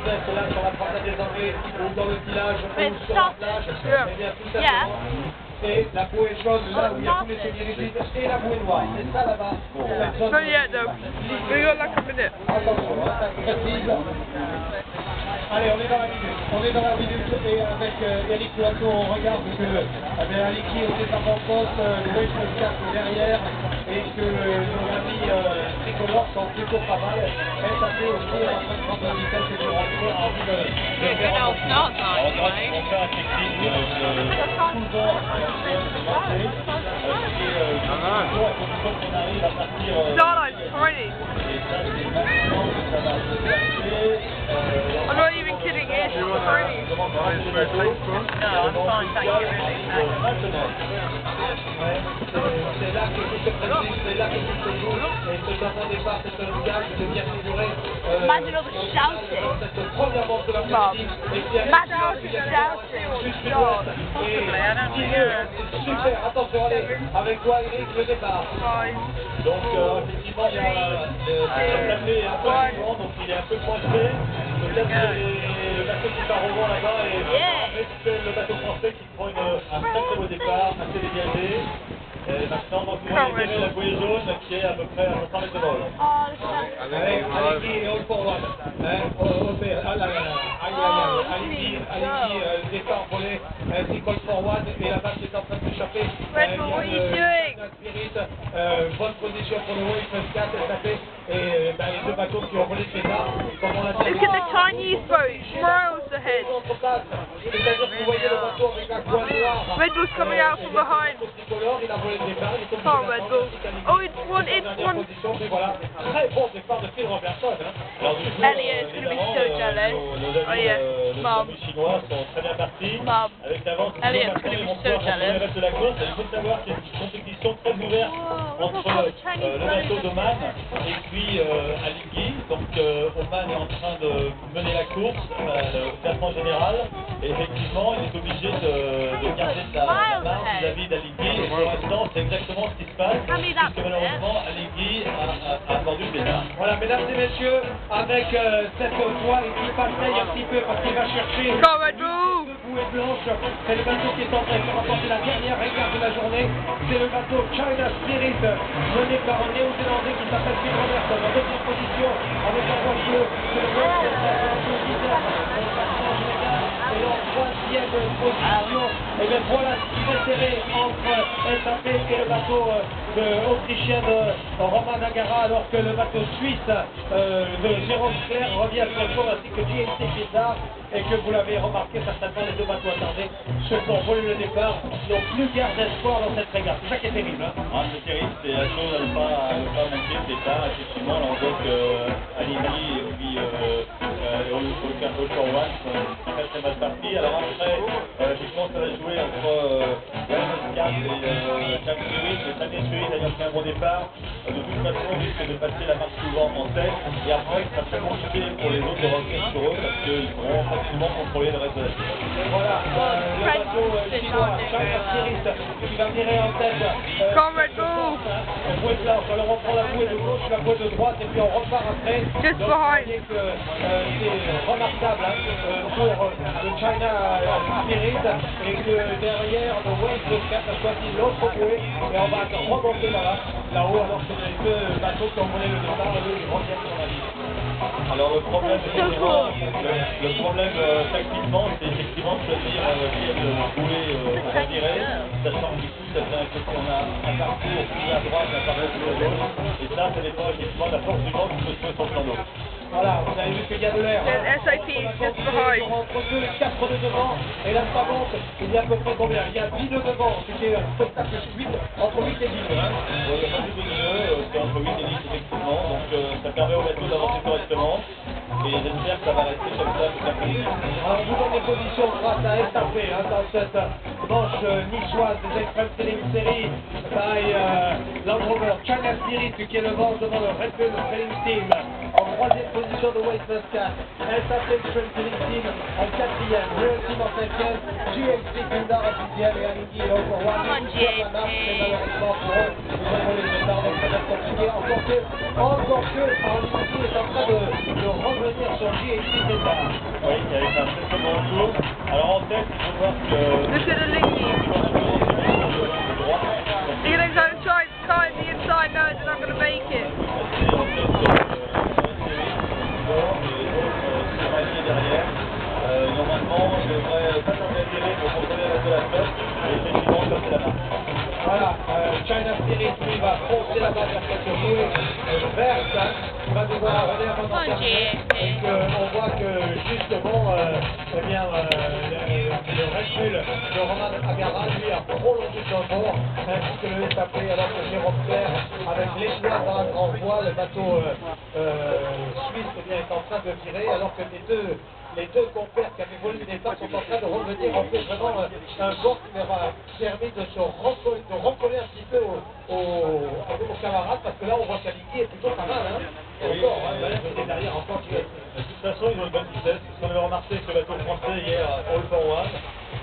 êtes là sur la promenade des Anglais ou dans le village ou sur la plage, eh bien tout simplement, c'est la bouée jaune là où il y a tous les semi-rigides et la bouée noire. C'est ça là-bas. Not yet though. We got like a minute. Attention, ça précise. Allez, on est dans la minute. On est dans la minute et avec Eric Loiseau, on regarde que Aliki était en poste, le Wave Muscat derrière et que nos amis tricolores sont plutôt pas mal. SAP aussi est en train de prendre la vitesse et de rentrer en envie de faire un On fait un technique tout le bord qu'on arrive à partir. Starlight's tiny. I'm not even kidding, it's tiny. No, I'm fine, thank you, really. C'est là que tout se précise, c'est là que tout se joue, et ce temps de départ, c'est un gage de bien figurer Imagine all the shouting. cette première manche de l'après-midi, et qui arrive Imagine all the shouting. juste sud-ouest, et super, attention, allez, avec toi Eric, le départ. Donc effectivement, il y a le café est un peu vivant, donc il est un peu coincé. Peut-être que le bateau qui part au vent là-bas et c'est le bateau français qui prend un très très beau départ, assez dégagé. Et maintenant, donc, on va libérer la bouée jaune qui est à peu près à 500 mètres de vol. Aliki et all forward. Aliki départ pour les all forward et la vache est en train de s'échapper. Red Bull, what are you doing? Bonne position pour le Wave Muscat, SAP et les deux bateaux qui ont volé César. Look at the Chinese boat, miles ahead. C'est-à-dire que vous voyez le bateau avec un coin noir. Red Bull's coming out from behind. Il a volé le départ. Oh, Red Bull. Oh, it's one. Voilà, très bon départ de Phil Robertson. Elliot's going to be so jealous. Oh, yeah. Mom. Les Chinois sont très bien partis. Mom. Avec l'avance de Elliot's going to be so jealous. le reste de la course. Il faut savoir qu'il y a une compétition très ouverte entre le bateau d'Oman et puis Aliki. Donc Oman est en train de mener la course, le classement général. Et effectivement, il est obligé de garder sa marge vis-à-vis d'Aliki. Et pour l'instant, c'est exactement ce qui se passe. Puisque malheureusement, Aliki a perdu le départ. Voilà, mesdames et messieurs, avec cette toile qui bataille un petit peu parce qu'il va chercher Go, Red Bull! deux bouées blanches. C'est le bateau qui est en train de remporter la dernière régate de la journée. C'est le bateau China Spirit, mené par un néo-zélandais qui s'appelle Phil Robertson. En deuxième position, avec un voile bleu, c'est le Wave et en troisième position, et bien voilà ce qui est serré entre SAP et le bateau autrichien de Romain Nagara, alors que le bateau suisse de Jérôme Claire revient très fort, ainsi que JNC Pizza, et que vous l'avez remarqué, certainement les deux bateaux attardés se sont volés le départ, n'ont plus garde d'espoir dans cette régate. C'est ça qui est terrible. Hein. Ah, c'est terrible, c'est la chose à ne pas manquer le départ. Effectivement, là on voit que Aliki et puis au Forward sont très très mal partis. Alors après, effectivement, ça va jouer entre Wave Muscat et China Spirit. Le China Spirit a fait un bon départ. De toute façon, on risque de passer la marche suivante en tête. Et après, ça sera très compliqué pour les autres de revenir sur eux parce qu'ils pourront facilement contrôler le reste de la saison. Voilà, le bateau chinois, China Spirit, qui va virer en tête. Go, Red Bull! Bouée blanche, alors on prend la bouée de gauche, la bouée de droite, et puis on repart après. Just Donc, behind. vous voyez que c'est remarquable pour le China Spirit, et que derrière, le Wave Muscat a choisi l'autre bouée, et on va remonter là-haut, alors que les deux bateaux qui ont volé le départ, eux, ils reviennent sur la ligne. Alors le problème, tactiquement, c'est effectivement de choisir quelle bouée on va tirer, sachant que du coup, ça fait qu'on a un parcours plus à droite, un parcours plus à gauche, et ça dépend effectivement de la force du vent qui peut se trouver sur le plan d'eau. Voilà, vous avez vu qu'il y a de l'air. There's SAP just behind. Entre 2 et 4 de devant, et là ça monte, il y a à peu près combien? Il y a 10 de devant, c'était un spectacle entre 8 et 10. Hein. Oui, il y a pas plus de jeu, c'est entre 8 et 10 effectivement, donc ça permet au bateau d'avancer correctement. Et j'espère que ça va rester comme ça toute l'après-midi. Alors vous donnez position grâce à SAP dans cette manche niçoise des Express Sailing Series by Land Rover China Spirit qui est le vent devant le Red Bull Sailing Team. En troisième position de Wave Muscat, SAP Express Sailing Team en quatrième, Real Team en cinquième, GXP Kunda en sixième et Aliki et All for One. Malheureusement pour eux, ils ont volé le départ, donc ça va être compliqué. Encore que Aliki est en train de revenir sur GXP Kunda. tour. Alors en tête, il faut voir que... Look at the lingy. You're going to go try tying the inside nose and I'm going to make it. Normalement, je devrais pas tarder à tirer pour contrôler la de la flotte, et effectivement, comme c'est la marque. Voilà, China Spirit lui va foncer là-bas vers cette bouée verte, hein, qui va devoir aller avant d'en terminer. Et on voit que justement, eh bien, le Red Bull de Roman Agara, lui, a prolongé son bord, ainsi que le SAP, alors que Jérôme Claire, avec l'étoile dans la grande voie, le bateau suisse eh bien, est en train de tirer, alors que les deux compères qui avaient volé le départ sont en train de revenir. On fait vraiment un bord qui leur a permis de se recoller un petit peu aux camarades, parce que là on voit qu'Aliki est plutôt pas mal, hein. Et encore, hein, il est derrière encore. De toute façon, ils ont une bonne vitesse. Ce qu'on avait remarqué avec le bateau français hier à All for One,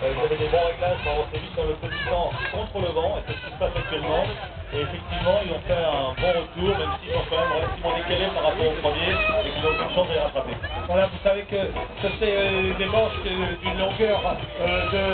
ils avaient des bons réglages pour avancer vite dans le position contre le vent, et c'est ce qui se passe actuellement. Et effectivement, ils ont fait un bon retour, même s'ils sont quand même relativement décalés par rapport au premier, et qu'ils ont aucune chance de les rattraper. Voilà, vous savez que ça c'est des manches d'une longueur de